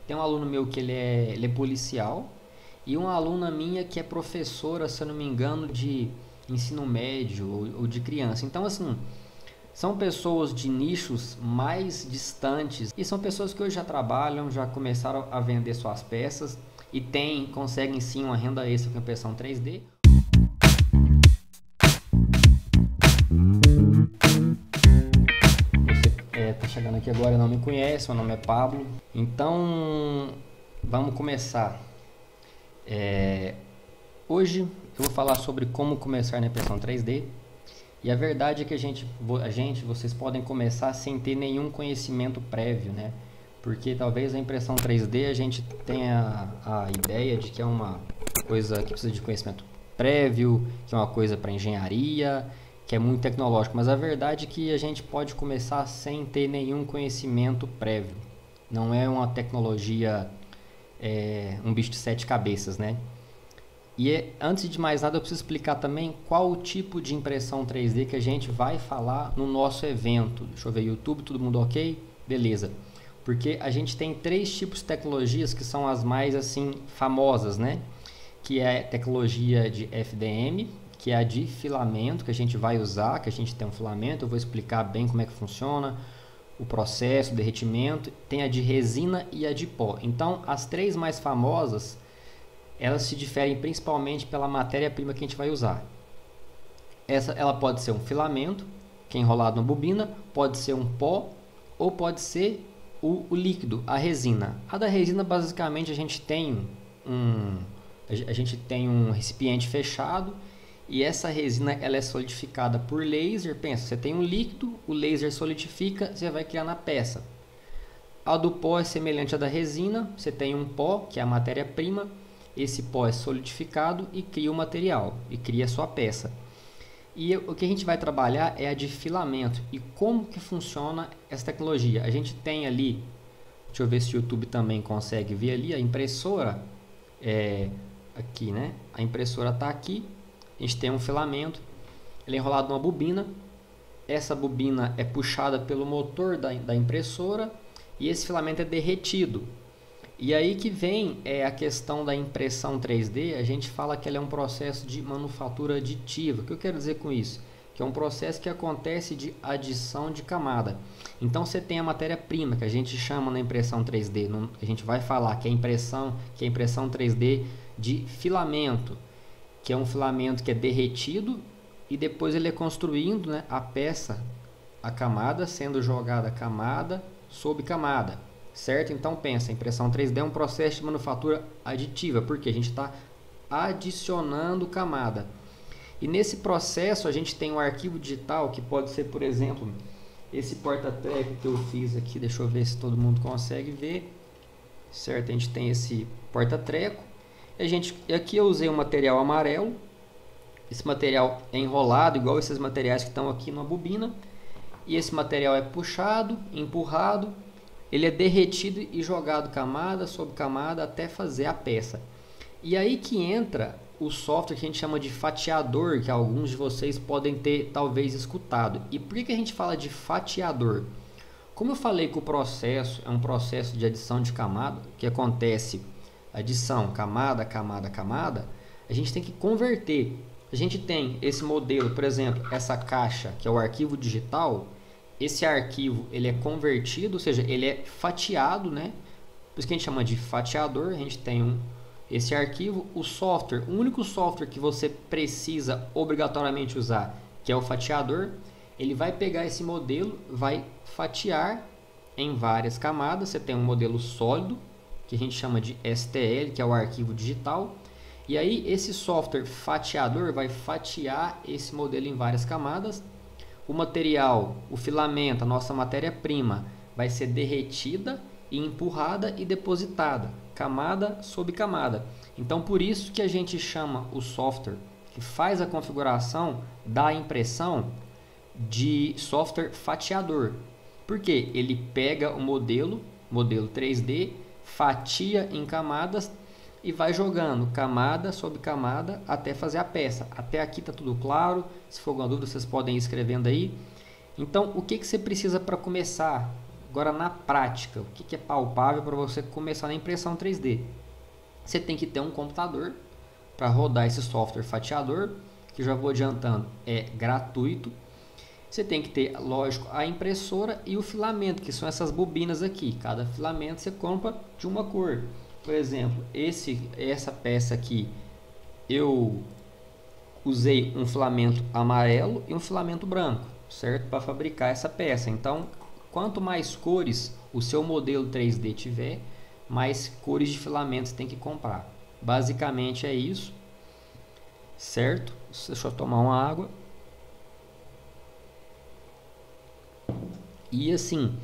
Tem um aluno meu que ele é policial e uma aluna minha que é professora, se eu não me engano, de ensino médio ou de criança. Então, assim, são pessoas de nichos mais distantes e são pessoas que hoje já trabalham, já começaram a vender suas peças e conseguem sim uma renda extra com impressão 3D. Você está chegando aqui agora e não me conhece, meu nome é Pablo. Então, vamos começar. Hoje eu vou falar sobre como começar na impressão 3D. E a verdade é que vocês podem começar sem ter nenhum conhecimento prévio, né? Porque talvez a impressão 3D a gente tenha a ideia de que é uma coisa que precisa de conhecimento prévio, que é uma coisa para engenharia, que é muito tecnológico. Mas a verdade é que a gente pode começar sem ter nenhum conhecimento prévio. Não é uma tecnologia, um bicho de 7 cabeças, né? E antes de mais nada eu preciso explicar também qual o tipo de impressão 3D que a gente vai falar no nosso evento. Deixa eu ver, YouTube, todo mundo ok? Beleza. Porque a gente tem 3 tipos de tecnologias que são as mais assim famosas, né? Que é a tecnologia de FDM, que é a de filamento, que a gente vai usar, que a gente tem um filamento, eu vou explicar bem como é que funciona o processo, o derretimento. Tem a de resina e a de pó. Então, as 3 mais famosas, elas se diferem principalmente pela matéria-prima que a gente vai usar. Ela pode ser um filamento, que é enrolado na bobina, pode ser um pó ou pode ser o líquido, a resina. A da resina, basicamente, a gente tem um recipiente fechado e essa resina ela é solidificada por laser. Pensa, você tem um líquido, o laser solidifica, você vai criar na peça. A do pó é semelhante à da resina, você tem um pó, que é a matéria-prima, esse pó é solidificado e cria o material, e cria a sua peça. E o que a gente vai trabalhar é a de filamento. E como que funciona essa tecnologia? A gente tem ali, deixa eu ver se o YouTube também consegue ver ali, a impressora, aqui, né? A impressora está aqui, a gente tem um filamento, ele é enrolado numa bobina, essa bobina é puxada pelo motor da impressora e esse filamento é derretido. E aí que vem a questão da impressão 3D, a gente fala que ela é um processo de manufatura aditiva. O que eu quero dizer com isso? Que é um processo que acontece de adição de camada. Então você tem a matéria-prima, que a gente chama na impressão 3D, a gente vai falar que é a impressão 3D de filamento, que é um filamento que é derretido e depois ele é construindo, né, a peça, a camada, sendo jogada camada sobre camada. Certo? Então pensa, a impressão 3D é um processo de manufatura aditiva, porque a gente está adicionando camada. E nesse processo a gente tem um arquivo digital que pode ser, por exemplo, esse porta-treco que eu fiz aqui, deixa eu ver se todo mundo consegue ver. Certo? A gente tem esse porta-treco. E aqui eu usei um material amarelo. Esse material é enrolado, igual esses materiais que estão aqui na bobina. E esse material é puxado, empurrado. Ele é derretido e jogado camada sobre camada até fazer a peça. E aí que entra o software que a gente chama de fatiador, que alguns de vocês podem ter talvez escutado. E por que a gente fala de fatiador? Como eu falei que o processo é um processo de adição de camada, que acontece adição camada, camada, camada, a gente tem que converter. A gente tem esse modelo, por exemplo, essa caixa, que é o arquivo digital. Esse arquivo ele é convertido, ou seja, ele é fatiado, né? Por isso que a gente chama de fatiador. A gente tem esse arquivo, o software, o único software que você precisa obrigatoriamente usar, que é o fatiador, ele vai pegar esse modelo, vai fatiar em várias camadas. Você tem um modelo sólido, que a gente chama de STL, que é o arquivo digital. E aí esse software fatiador vai fatiar esse modelo em várias camadas. O material, o filamento, a nossa matéria-prima, vai ser derretida e empurrada e depositada, camada sobre camada. Então, por isso que a gente chama o software que faz a configuração da impressão de software fatiador. Porque ele pega o modelo 3D, fatia em camadas e vai jogando camada sobre camada até fazer a peça. Até aqui está tudo claro. Se for alguma dúvida, vocês podem ir escrevendo aí. Então, o que você precisa para começar? Agora, na prática, o que é palpável para você começar na impressão 3D? Você tem que ter um computador para rodar esse software fatiador, que já vou adiantando, é gratuito. Você tem que ter, lógico, a impressora e o filamento, que são essas bobinas aqui. Cada filamento você compra de uma cor. Por exemplo, essa peça aqui, eu usei um filamento amarelo e um filamento branco, certo? Para fabricar essa peça. Então, quanto mais cores o seu modelo 3D tiver, mais cores de filamentos tem que comprar. Basicamente é isso, certo? Deixa eu tomar uma água. E assim,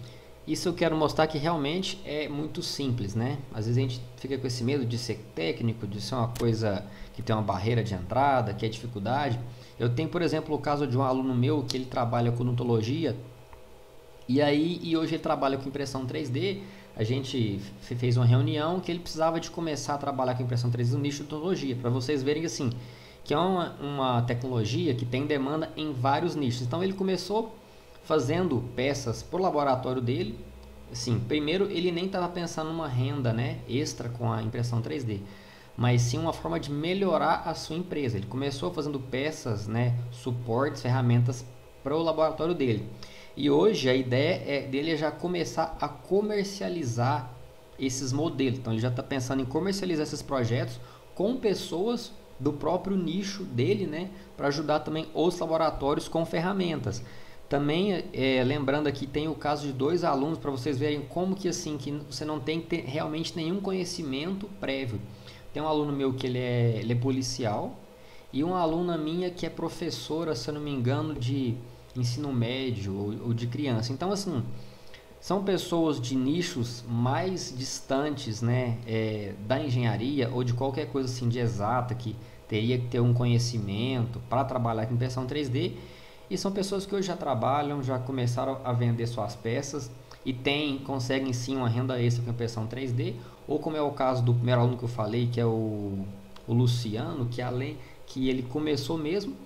isso eu quero mostrar que realmente é muito simples, né? Às vezes a gente fica com esse medo de ser técnico, de ser uma coisa que tem uma barreira de entrada, que é dificuldade. Eu tenho, por exemplo, o caso de um aluno meu que ele trabalha com odontologia e hoje ele trabalha com impressão 3D. A gente fez uma reunião que ele precisava de começar a trabalhar com impressão 3D no nicho de odontologia, para vocês verem assim, que é uma tecnologia que tem demanda em vários nichos. Então ele começou fazendo peças para o laboratório dele. Assim, primeiro ele nem estava pensando numa renda, né, extra com a impressão 3D, mas sim uma forma de melhorar a sua empresa. Ele começou fazendo peças, né, suportes, ferramentas para o laboratório dele. E hoje a ideia dele é já começar a comercializar esses modelos. Então ele já está pensando em comercializar esses projetos com pessoas do próprio nicho dele, né, para ajudar também os laboratórios com ferramentas. Também, lembrando aqui, tem o caso de 2 alunos, para vocês verem como que assim, que você não tem que ter realmente nenhum conhecimento prévio. Tem um aluno meu que ele é policial e uma aluna minha que é professora, se eu não me engano, de ensino médio ou de criança. Então, assim, são pessoas de nichos mais distantes, né, da engenharia ou de qualquer coisa assim de exata, que teria que ter um conhecimento para trabalhar com impressão 3D. E são pessoas que hoje já trabalham, já começaram a vender suas peças e conseguem sim uma renda extra com impressão 3D, ou como é o caso do primeiro aluno que eu falei, que é o Luciano, que ele começou mesmo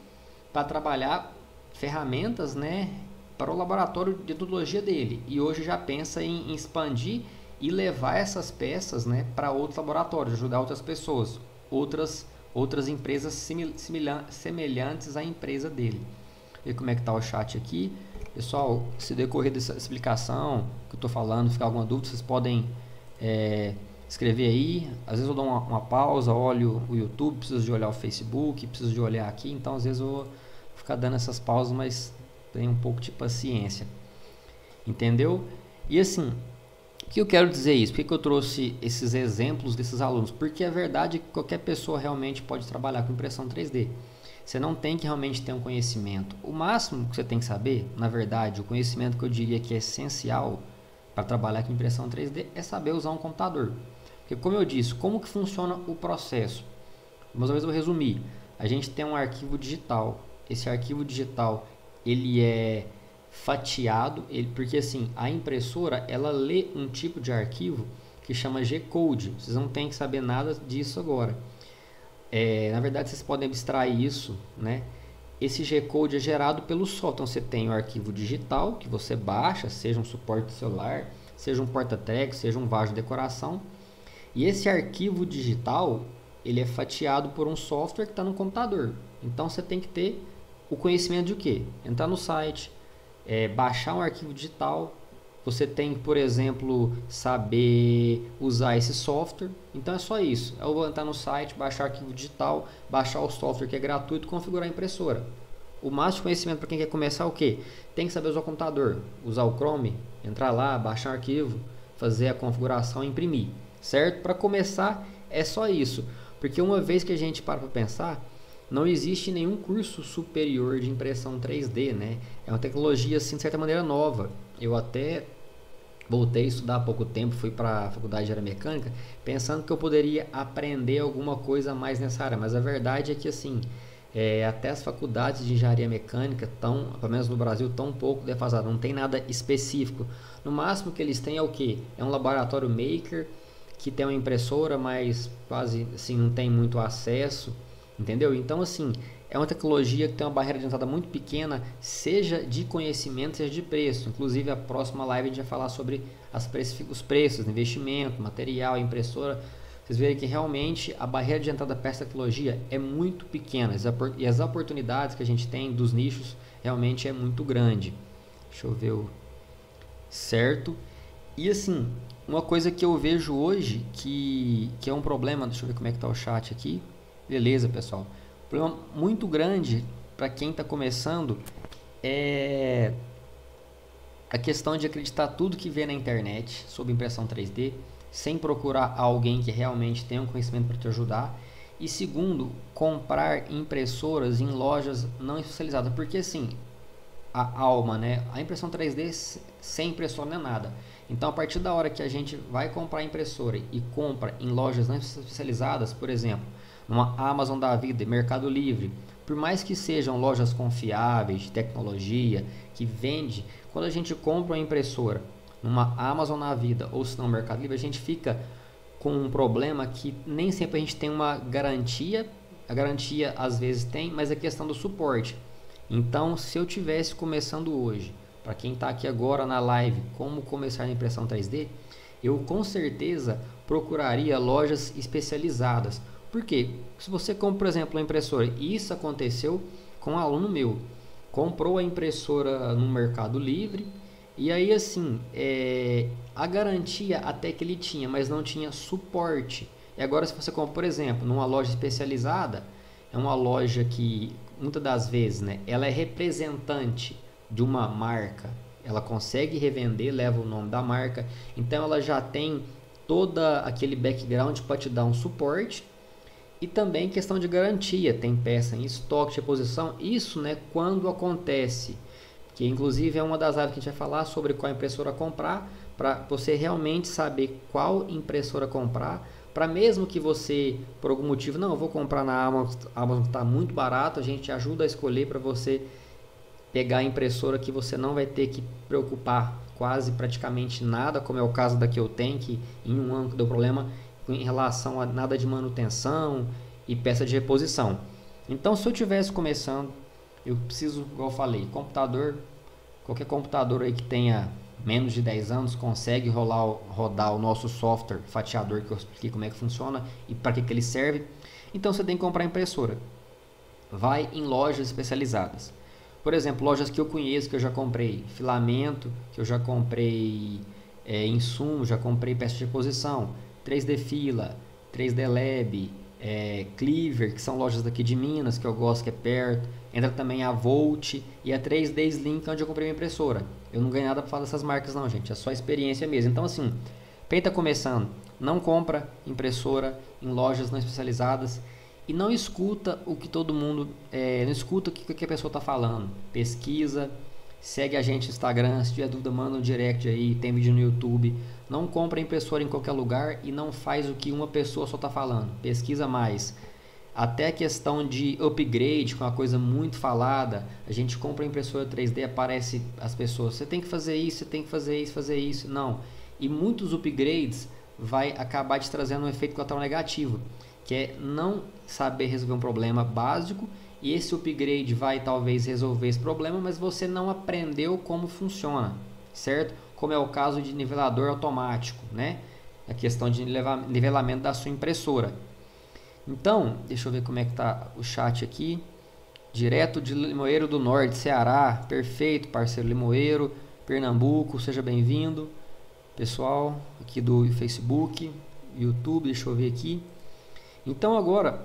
para trabalhar ferramentas, né, para o laboratório de odontologia dele, e hoje já pensa em expandir e levar essas peças, né, para outros laboratórios, ajudar outras pessoas, outras empresas semelhantes à empresa dele. Ver como é que está o chat aqui. Pessoal, se decorrer dessa explicação que eu estou falando, ficar alguma dúvida, vocês podem escrever aí. Às vezes eu dou uma pausa, olho o YouTube, preciso de olhar o Facebook, preciso de olhar aqui, então às vezes eu vou ficar dando essas pausas, mas tenha um pouco de paciência. Entendeu? E assim, o que eu quero dizer isso? Por que eu trouxe esses exemplos desses alunos? Porque a verdade é que qualquer pessoa realmente pode trabalhar com impressão 3D. Você não tem que realmente ter um conhecimento. O máximo que você tem que saber, na verdade, o conhecimento que eu diria que é essencial para trabalhar com impressão 3D é saber usar um computador. Porque, como eu disse, como que funciona o processo? Mais ou menos eu vou resumir. A gente tem um arquivo digital. Esse arquivo digital, ele é fatiado, porque assim, a impressora, ela lê um tipo de arquivo que chama G-Code. Vocês não têm que saber nada disso agora. Na verdade, vocês podem abstrair isso, né? Esse G-Code é gerado pelo software. Então, você tem o arquivo digital que você baixa, seja um suporte celular, seja um porta-treco, seja um vaso de decoração. E esse arquivo digital, ele é fatiado por um software que está no computador. Então, você tem que ter o conhecimento de o quê? Entrar no site, baixar um arquivo digital. Você tem que, por exemplo, saber usar esse software. Então é só isso. Eu vou entrar no site, baixar o arquivo digital, baixar o software que é gratuito, configurar a impressora. O máximo de conhecimento para quem quer começar é o quê? Tem que saber usar o computador, usar o Chrome, entrar lá, baixar o arquivo, fazer a configuração e imprimir. Certo? Para começar é só isso. Porque uma vez que a gente para pensar, não existe nenhum curso superior de impressão 3D, né? É uma tecnologia, assim, de certa maneira nova. Eu até voltei a estudar há pouco tempo, fui para a faculdade de aeromecânica, pensando que eu poderia aprender alguma coisa a mais nessa área, mas a verdade é que assim, até as faculdades de engenharia mecânica estão, pelo menos no Brasil, estão um pouco defasadas, não tem nada específico. No máximo que eles têm é o que? É um laboratório maker, que tem uma impressora, mas quase assim, não tem muito acesso, entendeu? Então assim, é uma tecnologia que tem uma barreira de entrada muito pequena, seja de conhecimento, seja de preço. Inclusive, a próxima live a gente vai falar sobre os preços, investimento, material, impressora. Vocês verem que realmente a barreira de entrada para essa tecnologia é muito pequena e as oportunidades que a gente tem dos nichos realmente é muito grande. Deixa eu ver o certo. E assim, uma coisa que eu vejo hoje que é um problema, deixa eu ver como é que está o chat aqui. Beleza, pessoal. Um problema muito grande para quem está começando é a questão de acreditar tudo que vê na internet sobre impressão 3D, sem procurar alguém que realmente tenha um conhecimento para te ajudar. E segundo, comprar impressoras em lojas não especializadas, porque assim, a alma, né? A impressão 3D sem impressora não é nada. Então, a partir da hora que a gente vai comprar impressora e compra em lojas não especializadas, por exemplo, numa Amazon da vida, Mercado Livre, por mais que sejam lojas confiáveis de tecnologia, que vende, quando a gente compra uma impressora numa Amazon da vida ou se não no Mercado Livre, a gente fica com um problema que nem sempre a gente tem uma garantia. A garantia às vezes tem, mas é questão do suporte. Então, se eu tivesse começando hoje, para quem está aqui agora na live, como começar a impressão 3D, eu com certeza procuraria lojas especializadas. Por quê? Se você compra, por exemplo, uma impressora, e isso aconteceu com um aluno meu, comprou a impressora no Mercado Livre, e aí assim, a garantia até que ele tinha, mas não tinha suporte. E agora se você compra, por exemplo, numa loja especializada, é uma loja que muitas das vezes, né, ela é representante de uma marca, ela consegue revender, leva o nome da marca, então ela já tem todo aquele background para te dar um suporte. E também questão de garantia, tem peça em estoque de reposição, isso, né, quando acontece, que inclusive é uma das lives que a gente vai falar sobre qual impressora comprar, para você realmente saber qual impressora comprar, para mesmo que você, por algum motivo, não, eu vou comprar na Amazon está muito barato, a gente ajuda a escolher para você pegar a impressora que você não vai ter que preocupar quase praticamente nada, como é o caso da que eu tenho, que em um ano deu problema em relação a nada de manutenção e peça de reposição. Então, se eu tivesse começando, eu preciso, igual eu falei, computador, qualquer computador aí que tenha menos de 10 anos consegue rodar o nosso software fatiador, que eu expliquei como é que funciona e para que ele serve. Então, você tem que comprar impressora. Vai em lojas especializadas. Por exemplo, lojas que eu conheço, que eu já comprei filamento, que eu já comprei insumo, já comprei peça de reposição, 3D Fila, 3D Lab, Cleaver, que são lojas daqui de Minas, que eu gosto, que é perto. Entra também a Volt e a 3D Slink, onde eu comprei minha impressora. Eu não ganhei nada para falar dessas marcas não, gente, é só experiência mesmo. Então assim, quem está começando, não compra impressora em lojas não especializadas e não escuta o que todo mundo, não escuta o que a pessoa está falando. Pesquisa, segue a gente no Instagram, se tiver dúvida manda um direct aí, tem vídeo no YouTube. Não compra impressora em qualquer lugar e não faz o que uma pessoa só está falando. Pesquisa mais. Até a questão de upgrade, que é uma coisa muito falada. A gente compra impressora 3D, aparece as pessoas, você tem que fazer isso, você tem que fazer isso, fazer isso. Não. E muitos upgrades vai acabar te trazendo um efeito colateral negativo, que é não saber resolver um problema básico. E esse upgrade vai talvez resolver esse problema, mas você não aprendeu como funciona, certo? Como é o caso de nivelador automático, né? A questão de nivelamento da sua impressora. Então, deixa eu ver como é que tá o chat aqui. Direto de Limoeiro do Norte, Ceará. Perfeito, parceiro Limoeiro, Pernambuco, seja bem-vindo. Pessoal aqui do Facebook, YouTube, deixa eu ver aqui. Então agora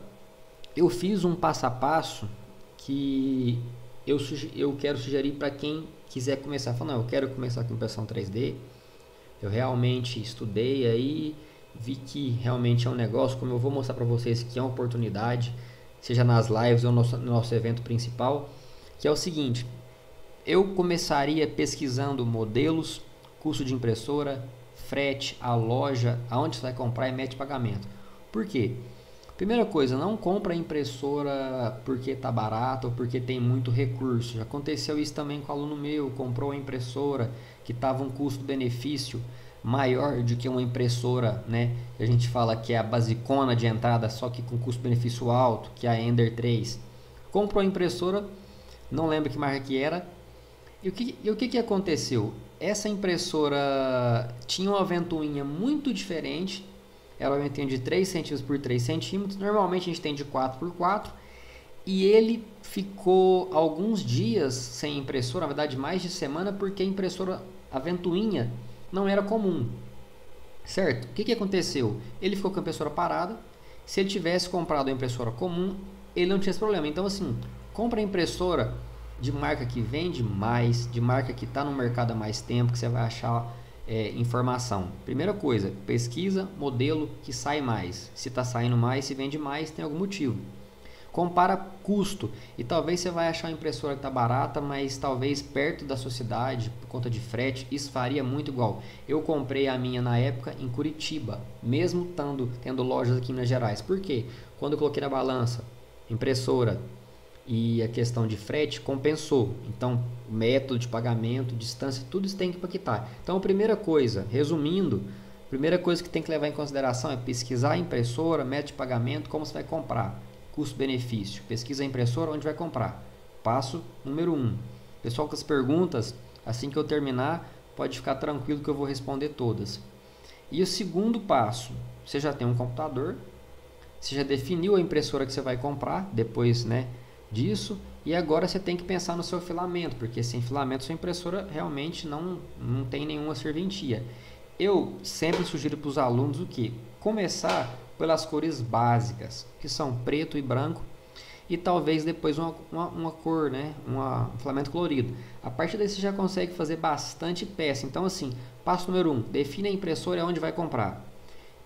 eu fiz um passo a passo que eu quero sugerir para quem quiser começar. Falando, não, eu quero começar com impressão 3D. Eu realmente estudei aí, vi que realmente é um negócio, como eu vou mostrar para vocês que é uma oportunidade, seja nas lives ou no nosso evento principal, que é o seguinte: eu começaria pesquisando modelos, custo de impressora, frete, a loja, aonde você vai comprar e método de pagamento. Por quê? Primeira coisa, não compra impressora porque está barato ou porque tem muito recurso. Já aconteceu isso também com um aluno meu, comprou a impressora que estava um custo-benefício maior do que uma impressora, né? A gente fala que é a basicona de entrada, só que com custo-benefício alto, que é a Ender 3. Comprou a impressora, não lembro que marca que era. E o que aconteceu? Essa impressora tinha uma ventoinha muito diferente. Era uma ventoinha de 3 centímetros por 3 centímetros. Normalmente a gente tem de 4 por 4. E ele ficou alguns dias sem impressora, na verdade mais de semana, porque a impressora, a ventoinha, não era comum. Certo? O que aconteceu? Ele ficou com a impressora parada. Se ele tivesse comprado a impressora comum, ele não tinha esse problema. Então assim, compra a impressora de marca que vende mais, de marca que está no mercado há mais tempo, que você vai achar informação. Primeira coisa, pesquisa modelo que sai mais. Se está saindo mais, se vende mais, tem algum motivo. Compara custo e talvez você vai achar uma impressora que está barata, mas talvez perto da sua cidade, por conta de frete, isso faria muito igual. Eu comprei a minha na época em Curitiba, mesmo tendo lojas aqui em Minas Gerais. Por quê? Quando eu coloquei na balança, impressora e a questão de frete, compensou. Então, método de pagamento, distância, tudo isso tem que impactar. Então, a primeira coisa, resumindo, a primeira coisa que tem que levar em consideração é pesquisar a impressora, método de pagamento, como você vai comprar. Custo-benefício. Pesquisa a impressora, onde vai comprar. Passo número 1. Pessoal, com as perguntas, assim que eu terminar, pode ficar tranquilo que eu vou responder todas. E o segundo passo, você já tem um computador, você já definiu a impressora que você vai comprar, depois disso, e agora você tem que pensar no seu filamento, porque sem filamento sua impressora realmente não tem nenhuma serventia. Eu sempre sugiro para os alunos o que? Começar pelas cores básicas, que são preto e branco, e talvez depois uma cor, um filamento colorido. A partir daí você já consegue fazer bastante peça. Então assim, passo número 1, define a impressora e onde vai comprar.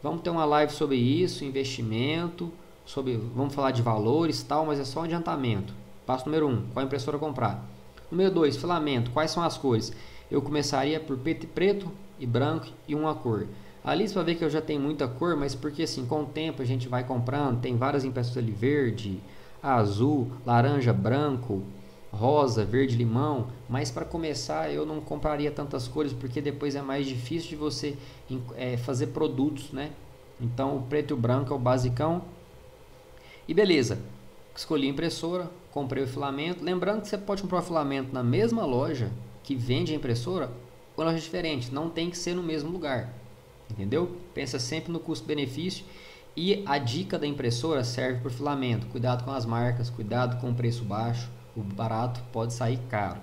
Vamos ter uma live sobre isso, investimento, vamos falar de valores e tal, mas é só um adiantamento. Passo número 1, qual impressora comprar. Número 2, filamento, quais são as cores? Eu começaria por preto e branco e uma cor. Ali você vai ver que eu já tenho muita cor, mas porque assim, com o tempo a gente vai comprando, tem várias impressoras ali, verde, azul, laranja, branco, rosa, verde, limão, mas para começar eu não compraria tantas cores, porque depois é mais difícil de você fazer produtos, Então o preto e o branco é o basicão. E beleza, escolhi a impressora, comprei o filamento, lembrando que você pode comprar o filamento na mesma loja que vende a impressora, ou loja diferente, não tem que ser no mesmo lugar. Entendeu? Pensa sempre no custo-benefício. E a dica da impressora serve para o filamento. Cuidado com as marcas, cuidado com o preço baixo. O barato pode sair caro.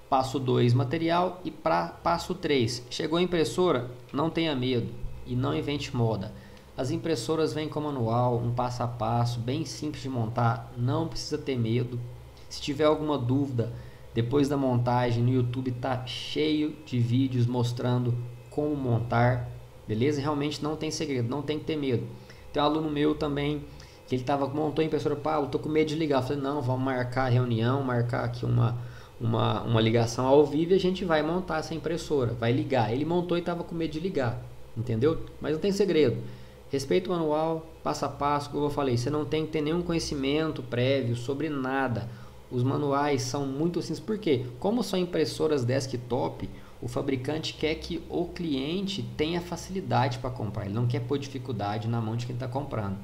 Passo 2, material. E passo 3, chegou a impressora, não tenha medo e não invente moda. As impressoras vêm com manual, um passo a passo, bem simples de montar, não precisa ter medo. Se tiver alguma dúvida, depois da montagem, no YouTube está cheio de vídeos mostrando como montar, beleza? Realmente não tem segredo, não tem que ter medo. Tem um aluno meu também que ele montou a impressora, eu tô com medo de ligar. Eu falei, não, vamos marcar a reunião, marcar aqui uma ligação ao vivo e a gente vai montar essa impressora, vai ligar. Ele montou e estava com medo de ligar, entendeu? Mas não tem segredo. Respeita o manual, passo a passo, como eu falei, você não tem que ter nenhum conhecimento prévio sobre nada. Os manuais são muito simples, porque como são impressoras desktop, o fabricante quer que o cliente tenha facilidade para comprar, ele não quer pôr dificuldade na mão de quem está comprando,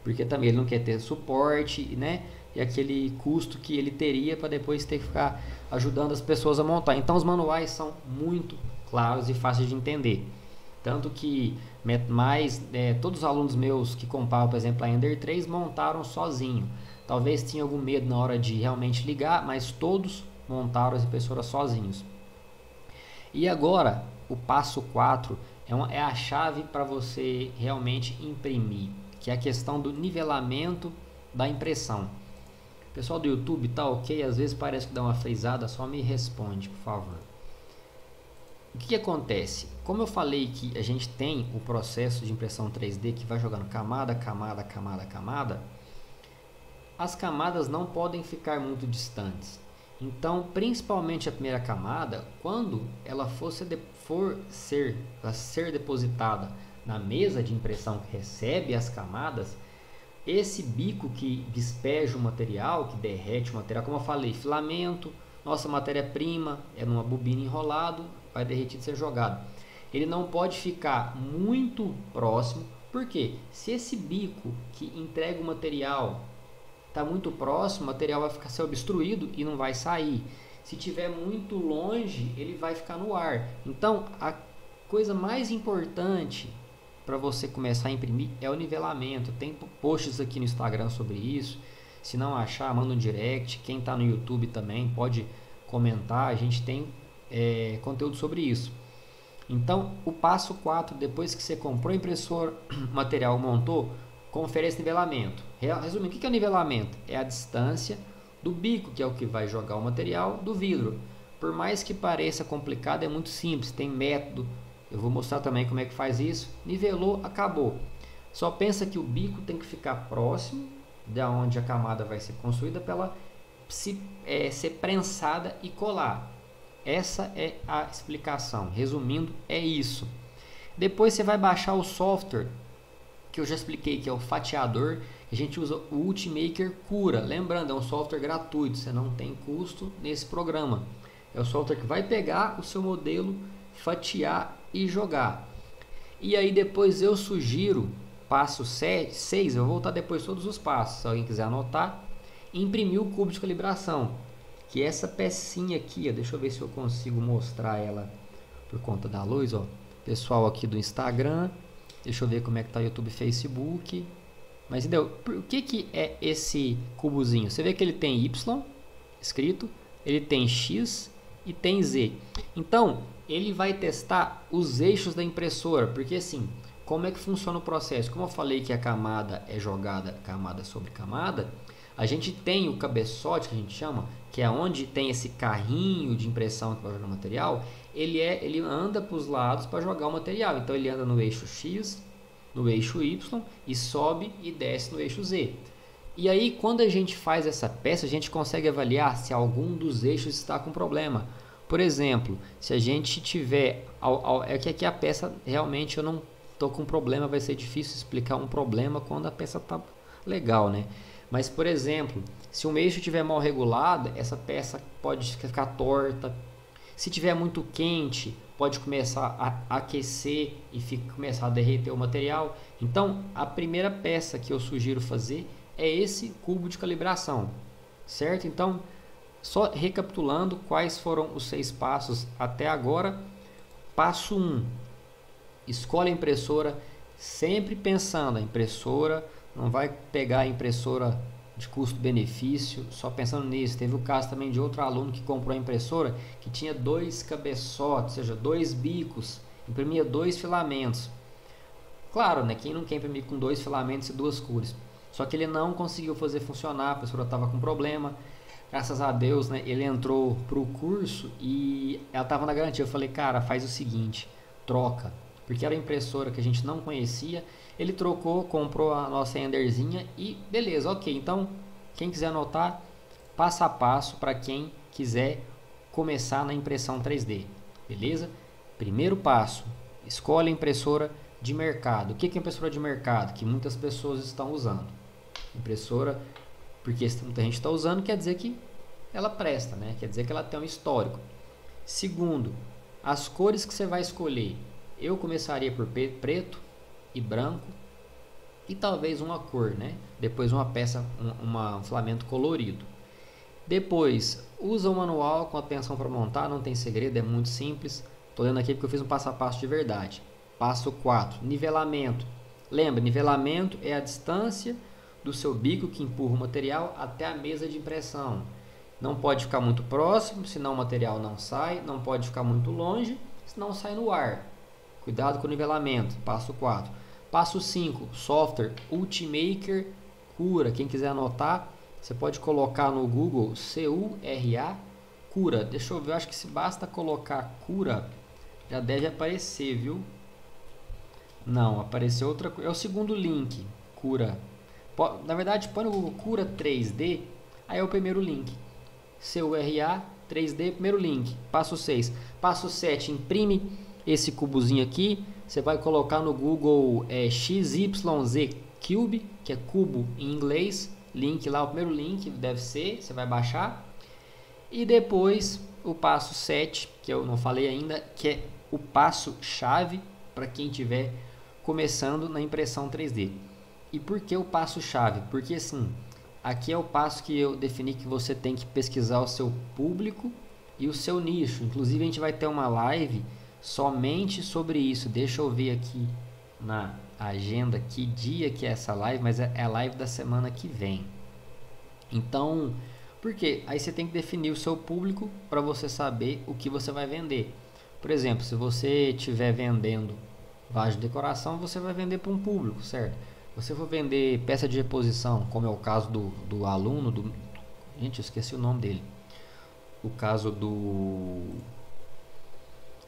porque também ele não quer ter suporte, e aquele custo que ele teria para depois ter que ficar ajudando as pessoas a montar. Então os manuais são muito claros e fáceis de entender, tanto que todos os alunos meus que compraram, por exemplo, a Ender 3 montaram sozinho. Talvez tinha algum medo na hora de realmente ligar, mas todos montaram as impressoras sozinhos. E agora, o passo 4 é a chave para você realmente imprimir, que é a questão do nivelamento da impressão. Pessoal do YouTube, tá ok? Às vezes parece que dá uma frisada, só me responde, por favor. O que acontece? Como eu falei que a gente tem o processo de impressão 3D que vai jogando camada, camada, camada, camada, as camadas não podem ficar muito distantes. Então, principalmente a primeira camada, quando ela for ser depositada na mesa de impressão que recebe as camadas, esse bico que despeja o material, que derrete o material, como eu falei, filamento, nossa matéria-prima é numa bobina enrolado, vai derretido e ser jogado. Ele não pode ficar muito próximo, porque se esse bico que entrega o material está muito próximo, o material vai ficar ser obstruído e não vai sair. Se tiver muito longe, ele vai ficar no ar. Então, a coisa mais importante para você começar a imprimir é o nivelamento. Tem posts aqui no Instagram sobre isso. Se não achar, manda um direct. Quem está no YouTube também pode comentar. A gente tem conteúdo sobre isso. Então, o passo 4, depois que você comprou a impressora, material montou, confere esse nivelamento. Resumindo, o que é o nivelamento? É a distância do bico, que é o que vai jogar o material, do vidro. Por mais que pareça complicado, é muito simples, tem método. Eu vou mostrar também como é que faz isso. Nivelou, acabou. Só pensa que o bico tem que ficar próximo de onde a camada vai ser construída para ela ser prensada e colar. Essa é a explicação. Resumindo, é isso. Depois você vai baixar o software que eu já expliquei, que é o fatiador. A gente usa o Ultimaker Cura. Lembrando, é um software gratuito, você não tem custo nesse programa. É o software que vai pegar o seu modelo, fatiar e jogar. E aí depois eu sugiro, passo 6, eu vou voltar depois todos os passos, se alguém quiser anotar, imprimir o cubo de calibração, que é essa pecinha aqui, ó, deixa eu ver se eu consigo mostrar ela por conta da luz, ó. Pessoal aqui do Instagram, deixa eu ver como é que tá o YouTube e Facebook. Mas entendeu? O que é esse cubozinho? Você vê que ele tem Y escrito, ele tem X e tem Z. Então, ele vai testar os eixos da impressora, porque assim, como é que funciona o processo? Como eu falei que a camada é jogada camada sobre camada, a gente tem o cabeçote, que a gente chama, que é onde tem esse carrinho de impressão que vai jogar o material, ele anda para os lados para jogar o material. Então, ele anda no eixo X, no eixo Y e sobe e desce no eixo Z. E aí, quando a gente faz essa peça, a gente consegue avaliar se algum dos eixos está com problema. Por exemplo, se a gente tiver... É que aqui a peça, realmente, eu não estou com problema, vai ser difícil explicar um problema quando a peça está legal, né? Mas, por exemplo, se um eixo estiver mal regulado, essa peça pode ficar torta. Se tiver muito quente, pode começar a aquecer e começar a derreter o material. Então, a primeira peça que eu sugiro fazer é esse cubo de calibração, certo? Então, só recapitulando quais foram os 6 passos até agora. Passo 1, escolhe a impressora, sempre pensando, a impressora não vai pegar a impressora de custo-benefício, só pensando nisso. Teve o caso também de outro aluno que comprou a impressora que tinha 2 cabeçotes, ou seja, 2 bicos, imprimia 2 filamentos. Claro, né, quem não quer imprimir com 2 filamentos e 2 cores? Só que ele não conseguiu fazer funcionar, a impressora estava com problema. Graças a Deus, né, ele entrou para o curso e ela estava na garantia. Eu falei, cara, faz o seguinte, troca. Porque era a impressora que a gente não conhecia. Ele trocou, comprou a nossa Enderzinha e beleza, ok. Então, quem quiser anotar, passo a passo para quem quiser começar na impressão 3D. Beleza? Primeiro passo, escolhe a impressora de mercado. O que é impressora de mercado? Que muitas pessoas estão usando. Impressora, porque se muita gente está usando, quer dizer que ela presta, né? Quer dizer que ela tem um histórico. Segundo, as cores que você vai escolher. Eu começaria por preto e branco e talvez uma cor, né? Depois uma peça, um filamento colorido. Depois, usa o manual com atenção para montar, não tem segredo, é muito simples. Estou lendo aqui porque eu fiz um passo a passo de verdade. Passo 4, nivelamento. Lembra, nivelamento é a distância do seu bico que empurra o material até a mesa de impressão. Não pode ficar muito próximo, senão o material não sai. Não pode ficar muito longe, senão sai no ar. Cuidado com o nivelamento. Passo 4. Passo 5. Software Ultimaker Cura. Quem quiser anotar, você pode colocar no Google C-U-R-A Cura. Deixa eu ver, eu acho que se basta colocar Cura, já deve aparecer, viu? Não, apareceu outra coisa. É o segundo link, Cura. Na verdade, põe no Google Cura 3D, aí é o primeiro link. C-U-R-A 3D, primeiro link. Passo 6. Passo 7. Imprime esse cubozinho aqui, você vai colocar no Google XYZ Cube, que é cubo em inglês, link lá, o primeiro link deve ser, você vai baixar. E depois o passo 7, que eu não falei ainda, que é o passo chave para quem estiver começando na impressão 3D. E por que o passo chave? Porque assim, aqui é o passo que eu defini que você tem que pesquisar o seu público e o seu nicho. Inclusive a gente vai ter uma live somente sobre isso. Deixa eu ver aqui na agenda que dia que é essa live, mas é a live da semana que vem. Então, por quê? Aí você tem que definir o seu público para você saber o que você vai vender. Por exemplo, se você estiver vendendo vaso de decoração, você vai vender para um público, certo? Se você for vender peça de reposição, como é o caso do aluno, gente, eu esqueci o nome dele. O caso do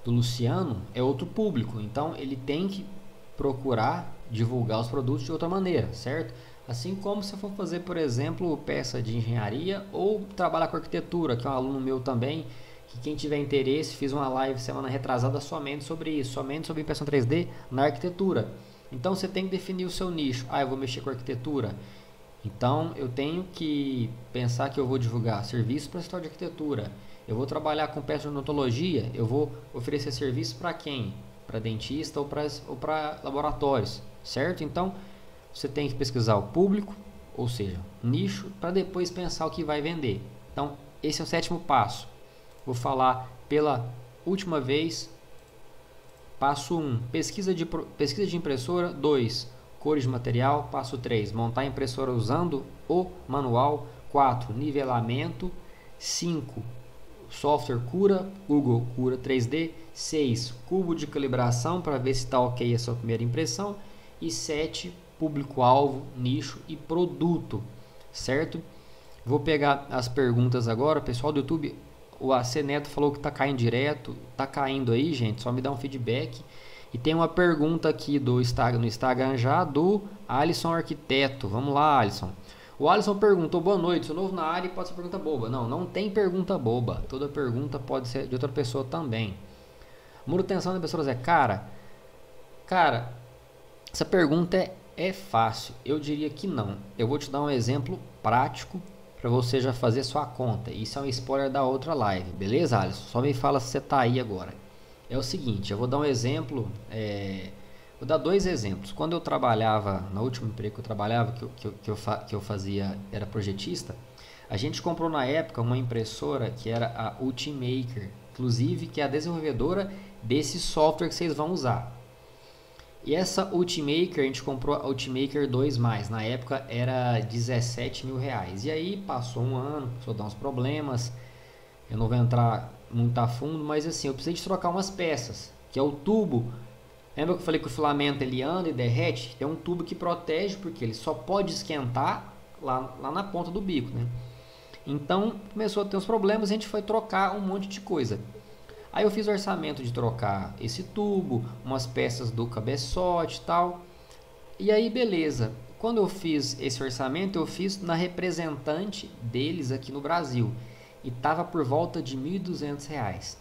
Luciano é outro público, então ele tem que procurar divulgar os produtos de outra maneira, certo? Assim como se for fazer, por exemplo, peça de engenharia ou trabalhar com arquitetura, que é um aluno meu também, que quem tiver interesse, fiz uma live semana retrasada somente sobre isso, somente sobre impressão 3D na arquitetura. Então você tem que definir o seu nicho. Eu vou mexer com arquitetura. Então eu tenho que pensar que eu vou divulgar serviços para o setor de arquitetura. Eu vou trabalhar com peça de odontologia, eu vou oferecer serviço para quem? Para dentista ou para laboratórios, certo? Então você tem que pesquisar o público, ou seja, nicho, para depois pensar o que vai vender. Então esse é o 7º passo. Vou falar pela última vez. Passo 1, pesquisa de impressora. 2, cores de material. Passo 3, montar a impressora usando o manual. 4, nivelamento. 5, software Cura, Google Cura 3D. 6, cubo de calibração para ver se está ok a sua primeira impressão. E 7, público-alvo, nicho e produto, certo? Vou pegar as perguntas agora. Pessoal do YouTube, o AC Neto falou que está caindo direto. Está caindo aí, gente? Só me dá um feedback. E tem uma pergunta aqui no Instagram já do Alisson Arquiteto. Vamos lá, Alisson. O Alisson perguntou: boa noite, sou novo na área e pode ser pergunta boba. Não tem pergunta boba. Toda pergunta pode ser de outra pessoa também. Manutenção da pessoa é cara, essa pergunta é fácil. Eu diria que não. Eu vou te dar um exemplo prático para você já fazer sua conta. Isso é um spoiler da outra live, beleza, Alisson? Só me fala se você está aí agora. É o seguinte, eu vou dar um exemplo, vou dar 2 exemplos. Quando eu trabalhava, no último emprego que eu trabalhava, que eu fazia, era projetista, a gente comprou na época uma impressora que era a Ultimaker, inclusive que é a desenvolvedora desse software que vocês vão usar. E essa Ultimaker, a gente comprou a Ultimaker 2+, na época era R$17 mil. E aí passou um ano, começou a dar uns problemas, eu não vou entrar muito a fundo, mas assim, eu precisei de trocar umas peças, que é o tubo. Lembra que eu falei que o filamento ele anda e derrete? Tem um tubo que protege, porque ele só pode esquentar lá na ponta do bico, né? Então começou a ter uns problemas, a gente foi trocar um monte de coisa. Aí eu fiz o orçamento de trocar esse tubo, umas peças do cabeçote e tal. E aí beleza, quando eu fiz esse orçamento, eu fiz na representante deles aqui no Brasil. E tava por volta de R$1.200.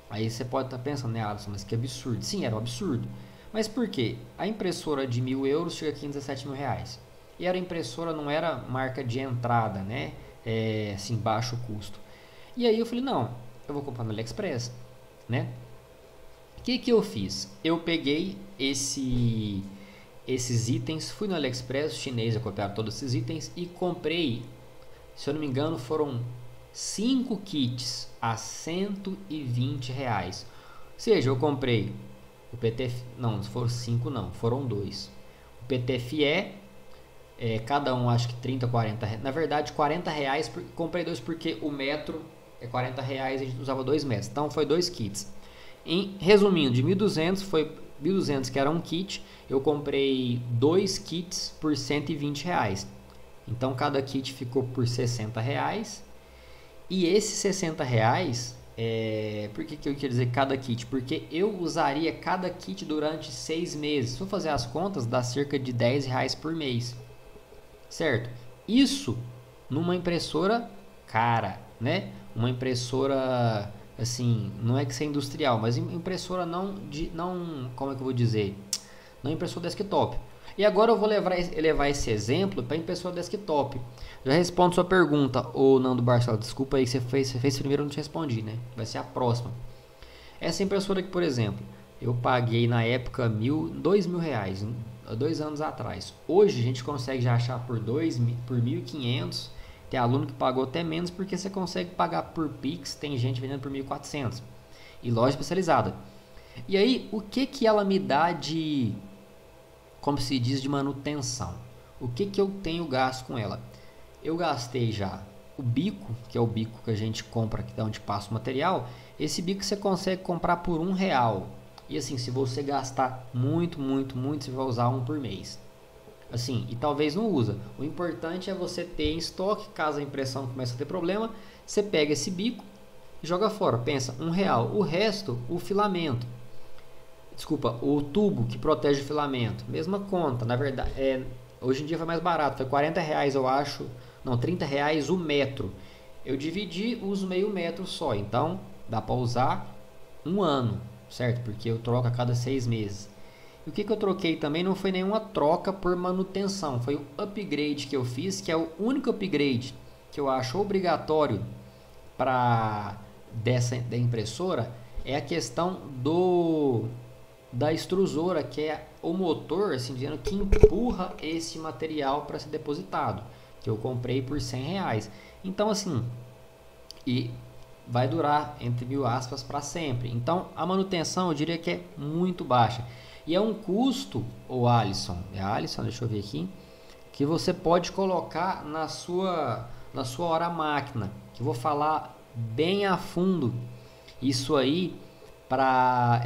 Aí você pode estar pensando, né, Alisson, mas que absurdo. Sim, era um absurdo. Mas por quê? A impressora de €1.000 chega aqui em R$17 mil. E era impressora, não era marca de entrada, né? Assim, baixo custo. E aí eu falei, não, eu vou comprar no AliExpress, né? O que eu fiz? Eu peguei esses itens, fui no AliExpress, o chinês, eu copiaram todos esses itens e comprei, se eu não me engano, foram 5 kits a R$120. Ou seja, eu comprei o PTFE, não foram 5 não, foram 2. O PTFE, cada um acho que 30, 40, na verdade R$40, comprei 2 porque o metro é R$40, a gente usava 2 metros, então foi 2 kits. Resumindo, de 1.200 foi 1.200 que era um kit, eu comprei 2 kits por R$120. Então cada kit ficou por R$60. E esses R$60, por que eu queria dizer cada kit? Porque eu usaria cada kit durante 6 meses. Se eu fazer as contas, dá cerca de R$10 por mês, certo? Isso numa impressora cara, né? Uma impressora, assim, não é que seja industrial, mas impressora não, como é que eu vou dizer? Não impressora desktop. E agora eu vou levar esse exemplo para impressora desktop. Já respondo sua pergunta, ô Nando Barcelos. Desculpa aí que você fez primeiro, eu não te respondi, né? Vai ser a próxima. Essa impressora aqui, por exemplo, eu paguei na época R$2.000. há 2 anos atrás. Hoje a gente consegue já achar por 1.500. Tem aluno que pagou até menos porque você consegue pagar por Pix. Tem gente vendendo por 1.400. E loja especializada. E aí, o que que ela me dá de, como se diz, de manutenção? O que que eu tenho gasto com ela? Eu gastei já o bico, que é o bico que a gente compra aqui, da onde passa o material. Esse bico você consegue comprar por R$1. E assim, se você gastar muito, muito, muito, você vai usar um por mês. Assim, e talvez não usa. O importante é você ter em estoque, caso a impressão comece a ter problema, você pega esse bico e joga fora. Pensa, R$1. O resto, o filamento. Desculpa, o tubo que protege o filamento. Mesma conta, na verdade, hoje em dia foi mais barato, foi R$40 eu acho, não, R$30 o metro. Eu dividi, uso meio metro só, então dá para usar um ano, certo? Porque eu troco a cada 6 meses. E o que eu troquei também não foi nenhuma troca por manutenção, foi o upgrade que eu fiz, que é o único upgrade que eu acho obrigatório para da impressora, é a questão da extrusora, que é o motor, assim dizendo, que empurra esse material para ser depositado, que eu comprei por R$100. Então assim, e vai durar, entre mil aspas, para sempre. Então a manutenção eu diria que é muito baixa. E é um custo, o Alisson, deixa eu ver aqui, que você pode colocar na sua hora máquina, que eu vou falar bem a fundo isso aí para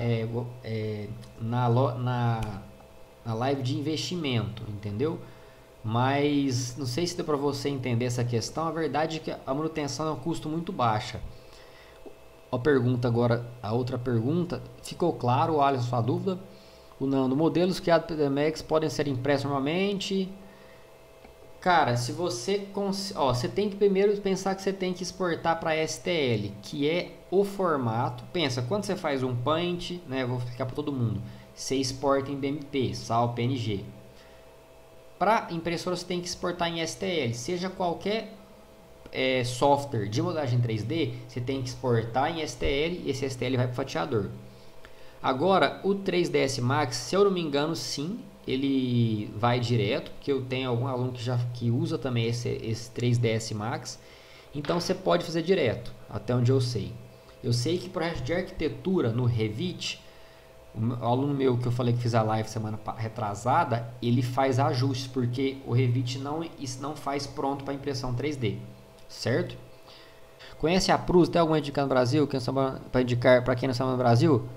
na live de investimento, entendeu? Mas não sei se deu para você entender essa questão. A verdade é que a manutenção é um custo muito baixa. A outra pergunta, ficou claro, Alisson, sua dúvida? O Nando, modelos criados pela Max podem ser impressos normalmente? Cara, se você você tem que primeiro pensar que você tem que exportar para STL, que é o formato. Pensa, quando você faz um paint, né, vou explicar para todo mundo, você exporta em BMP, SAL, PNG. Para impressora você tem que exportar em STL, seja qualquer software de modelagem 3D, você tem que exportar em STL e esse STL vai para o fatiador. Agora, o 3ds Max, se eu não me engano, sim, ele vai direto, porque eu tenho algum aluno que usa também esse 3ds Max, então você pode fazer direto, até onde eu sei. Eu sei que projeto de arquitetura no Revit, o aluno meu que eu falei que fiz a live semana retrasada, ele faz ajustes, porque o Revit não faz pronto para impressão 3D, certo? Conhece a Prus? Tem alguma dica no Brasil para indicar para quem não está no Brasil?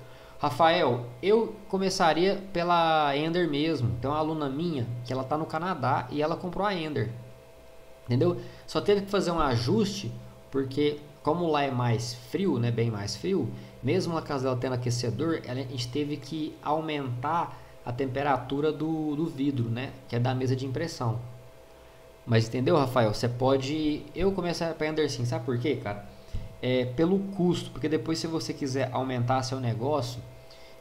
Rafael, eu começaria pela Ender mesmo. Tem uma aluna minha que ela está no Canadá e ela comprou a Ender. Entendeu? Só teve que fazer um ajuste, porque como lá é mais frio, né, bem mais frio, mesmo na casa dela tendo aquecedor, a gente teve que aumentar a temperatura do vidro, né, que é da mesa de impressão. Mas entendeu, Rafael? Você pode... Eu começaria para Ender sim, sabe por quê, cara? Pelo custo, porque depois se você quiser aumentar seu negócio,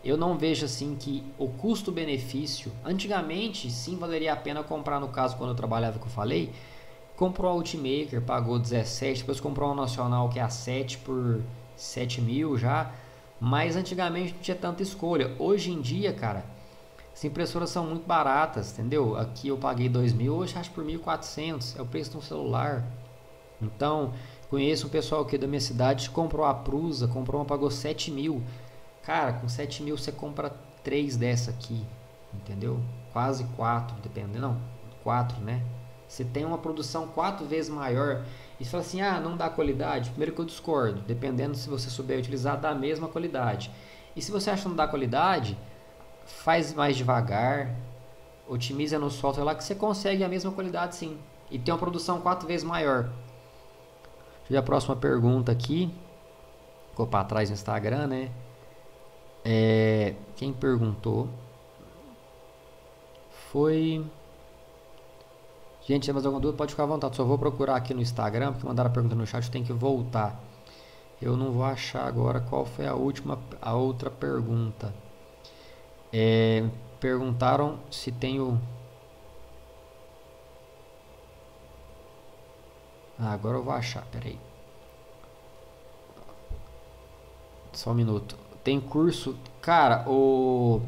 eu não vejo assim que o custo-benefício, antigamente sim valeria a pena comprar, no caso quando eu trabalhava que eu falei, comprou a Ultimaker, pagou 17, depois comprou uma Nacional que é a 7 por 7 mil já, mas antigamente não tinha tanta escolha. Hoje em dia, cara, as impressoras são muito baratas, entendeu? Aqui eu paguei 2 mil, hoje acho por 1.400, é o preço de um celular. Então, conheço um pessoal aqui da minha cidade que comprou a Prusa, comprou uma, pagou 7 mil. Cara, com 7 mil você compra 3 dessa aqui, entendeu? Quase 4, dependendo. Não, 4, né? Você tem uma produção 4 vezes maior. E você fala assim, não dá qualidade. Primeiro que eu discordo. Dependendo se você souber utilizar, dá a mesma qualidade. E se você acha que não dá qualidade, faz mais devagar, otimiza no software lá que você consegue a mesma qualidade sim. E tem uma produção 4 vezes maior. Deixa eu ver a próxima pergunta aqui. Ficou para trás no Instagram, né? Quem perguntou foi... Gente, se mais alguma dúvida, pode ficar à vontade. Só vou procurar aqui no Instagram, porque mandaram a pergunta no chat, eu tenho que voltar. Eu não vou achar agora qual foi a outra pergunta. Perguntaram se tem o... agora eu vou achar, peraí. Só um minuto. Tem curso... Cara, o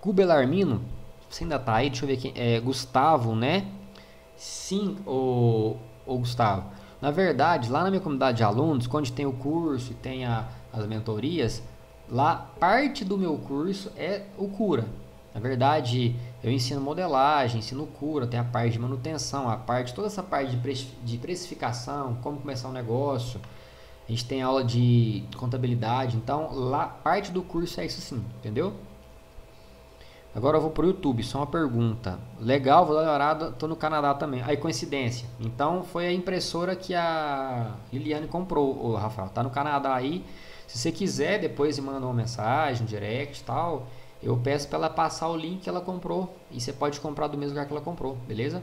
Gubelarmino Você ainda tá aí? Deixa eu ver quem. É Gustavo, né? Sim, o Gustavo. Na verdade, lá na minha comunidade de alunos, quando tem o curso e tem as mentorias, lá parte do meu curso é o cura. Na verdade, eu ensino modelagem, ensino cura, tem a parte de manutenção, toda essa parte de precificação, como começar um negócio. A gente tem aula de contabilidade, então lá parte do curso é isso sim, entendeu? Agora eu vou pro YouTube, só uma pergunta. Legal, vou dar uma olhada, tô no Canadá também. Aí, coincidência. Então foi a impressora que a Liliane comprou, o Rafael. Tá no Canadá aí. Se você quiser, depois me manda uma mensagem, um direct e tal. Eu peço para ela passar o link que ela comprou. E você pode comprar do mesmo lugar que ela comprou, beleza?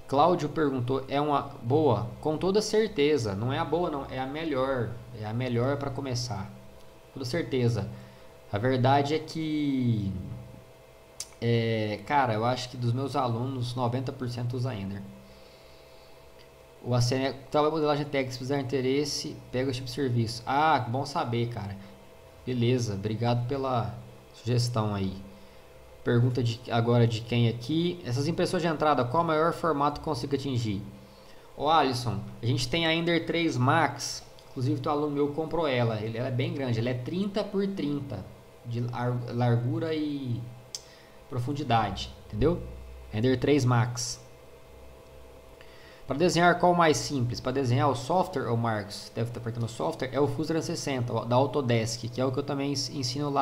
Cláudio perguntou, é uma boa? Com toda certeza. Não é a boa, não. É a melhor. É a melhor para começar. Com toda certeza. A verdade é que... cara, eu acho que dos meus alunos, 90% usa Ender. O ACN, tal modelagem técnica, se fizer interesse, pega o tipo de serviço. Ah, bom saber, cara. Beleza, obrigado pela sugestão aí. Pergunta agora de quem aqui. Essas impressoras de entrada, qual o maior formato que consigo atingir? Ô Alisson, a gente tem a Ender 3 Max. Inclusive, o aluno meu comprou ela. Ela é bem grande, ela é 30 por 30 de largura e profundidade, entendeu? Ender 3 Max. Para desenhar, qual o mais simples? Para desenhar o software, o Marcos deve estar apertando o software, é o Fusion 360 da Autodesk, que é o que eu também ensino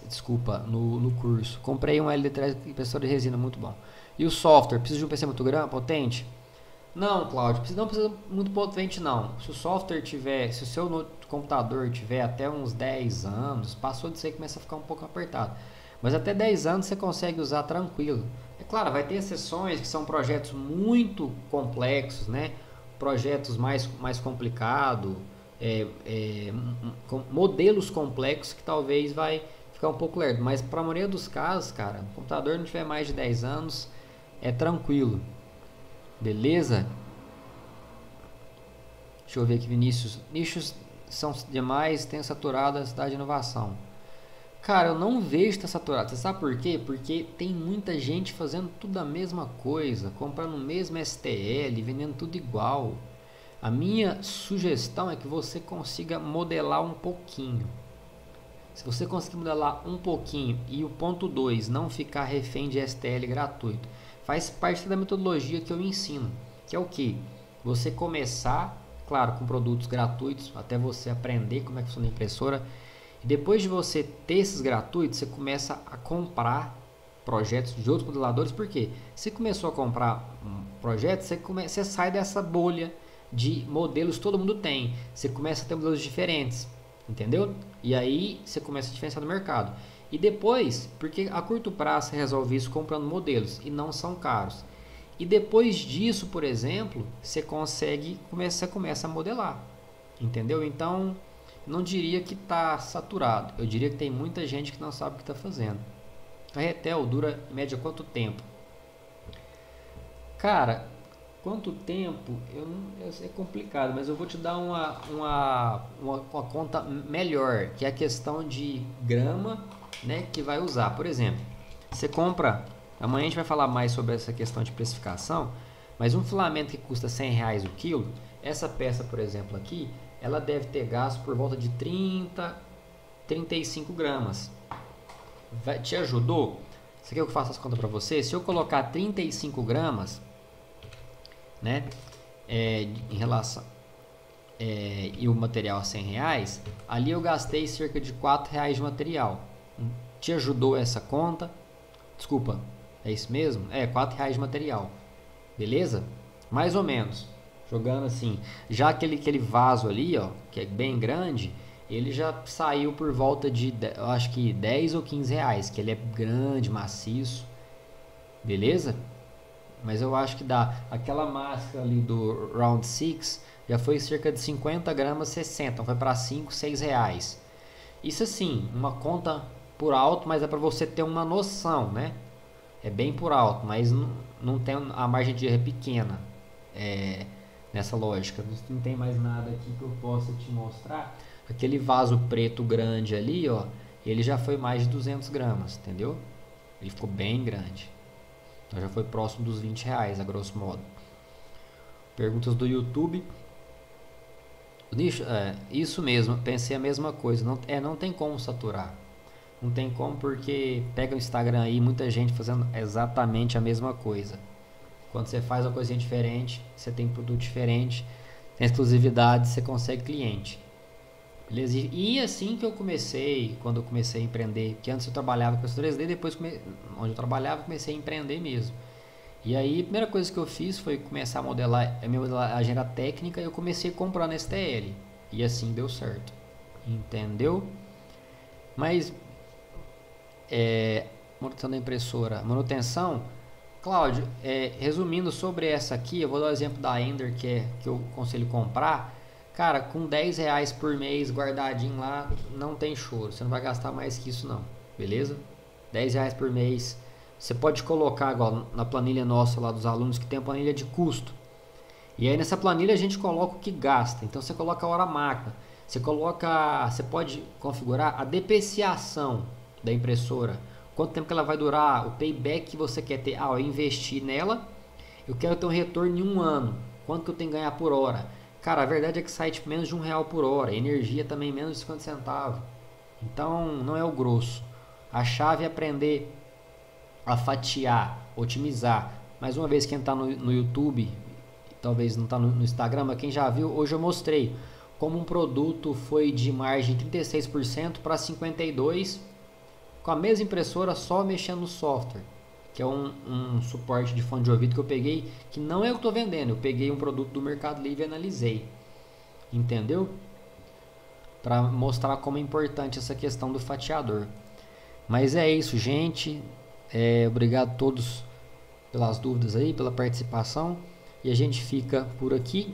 desculpa, no curso. Comprei um LD3 impressora de resina, muito bom. E o software, precisa de um PC muito grande, potente? Não, Cláudio, não precisa muito potente não. Se o software tiver, se o seu computador tiver até uns 10 anos, passou disso aí começa a ficar um pouco apertado. Mas até 10 anos você consegue usar tranquilo. É claro, vai ter exceções que são projetos muito complexos, né? Projetos mais complicados, com modelos complexos que talvez vai ficar um pouco lerdo. Mas para a maioria dos casos, cara, o computador não tiver mais de 10 anos, é tranquilo. Beleza? Deixa eu ver aqui, Vinícius. Nichos são demais, tem saturado a cidade de inovação. Cara, eu não vejo estar saturado. Você sabe por quê? Porque tem muita gente fazendo tudo a mesma coisa, comprando o mesmo STL, vendendo tudo igual. A minha sugestão é que você consiga modelar um pouquinho. Se você conseguir modelar um pouquinho e o ponto 2 não ficar refém de STL gratuito, faz parte da metodologia que eu ensino, que é o que? Você começar, claro, com produtos gratuitos, até você aprender como é que funciona a impressora. E depois de você ter esses gratuitos, você começa a comprar projetos de outros modeladores. Por quê? Você começou a comprar projetos, você sai dessa bolha de modelos que todo mundo tem. Você começa a ter modelos diferentes, entendeu? E aí você começa a diferenciar do mercado. E depois, porque a curto prazo você resolve isso comprando modelos e não são caros. E depois disso, por exemplo, você começa a modelar, entendeu? Então, não diria que está saturado. Eu diria que tem muita gente que não sabe o que está fazendo. A Retel dura em média quanto tempo? Cara, quanto tempo? É complicado, mas eu vou te dar uma conta melhor, que é a questão de grama, né, que vai usar. Por exemplo, você compra, amanhã a gente vai falar mais sobre essa questão de precificação, mas um filamento que custa R$100 o quilo, essa peça, por exemplo, aqui, ela deve ter gasto por volta de 35 gramas. Te ajudou? Você quer que eu faça as contas para você? Se eu colocar 35 gramas, né, em relação e o material a R$100, ali eu gastei cerca de R$4 de material. Te ajudou essa conta? Desculpa, é isso mesmo? R$4 de material. Beleza? Mais ou menos. Jogando assim, já aquele vaso ali, ó, que é bem grande, ele já saiu por volta de, eu acho que 10 ou 15 reais, que ele é grande, maciço, beleza? Mas eu acho que dá, aquela máscara ali do Round 6, já foi cerca de 50 gramas, 60, então foi para 5, 6 reais. Isso assim, uma conta por alto, mas é para você ter uma noção, né? É bem por alto, mas não tem, a margem de erro é pequena. Nessa lógica, não tem mais nada aqui que eu possa te mostrar. Aquele vaso preto grande ali, ó, ele já foi mais de 200 gramas, entendeu? Ele ficou bem grande. Então já foi próximo dos R$ 20, a grosso modo. Perguntas do YouTube. Nicho, isso mesmo, pensei a mesma coisa. Não tem como saturar. Não tem como, porque pega o Instagram aí, muita gente fazendo exatamente a mesma coisa. Quando você faz uma coisinha diferente, você tem produto diferente, tem exclusividade, você consegue cliente. Beleza? E assim que eu comecei, quando eu comecei a empreender, que antes eu trabalhava com 3D, depois onde eu trabalhava, comecei a empreender mesmo. E aí a primeira coisa que eu fiz foi começar a minha modelagem era técnica, e eu comecei comprando STL. E assim deu certo. Entendeu? Mas manutenção da impressora. Manutenção, Cláudio, resumindo sobre essa aqui, eu vou dar o exemplo da Ender, que eu aconselho comprar. Cara, com R$ 10 por mês guardadinho lá, não tem choro. Você não vai gastar mais que isso não, beleza? R$ 10 por mês. Você pode colocar igual na planilha nossa lá dos alunos, que tem a planilha de custo. E aí nessa planilha a gente coloca o que gasta. Então você coloca a hora máquina. Você pode configurar a depreciação da impressora. Quanto tempo que ela vai durar, o payback que você quer ter. Eu investi nela, eu quero ter um retorno em 1 ano. Quanto que eu tenho que ganhar por hora? Cara, a verdade é que sai tipo menos de R$ 1 por hora. Energia também menos de 50 centavos. Então não é o grosso. A chave é aprender a fatiar, otimizar. Mais uma vez, quem está no YouTube, talvez não está no Instagram, mas quem já viu, hoje eu mostrei como um produto foi de margem de 36% para 52%, com a mesma impressora, só mexendo no software, que é um suporte de fone de ouvido que eu peguei, que não é o que eu estou vendendo, eu peguei um produto do Mercado Livre e analisei, entendeu? Para mostrar como é importante essa questão do fatiador. Mas é isso, gente. Obrigado a todos pelas dúvidas aí, pela participação, e a gente fica por aqui.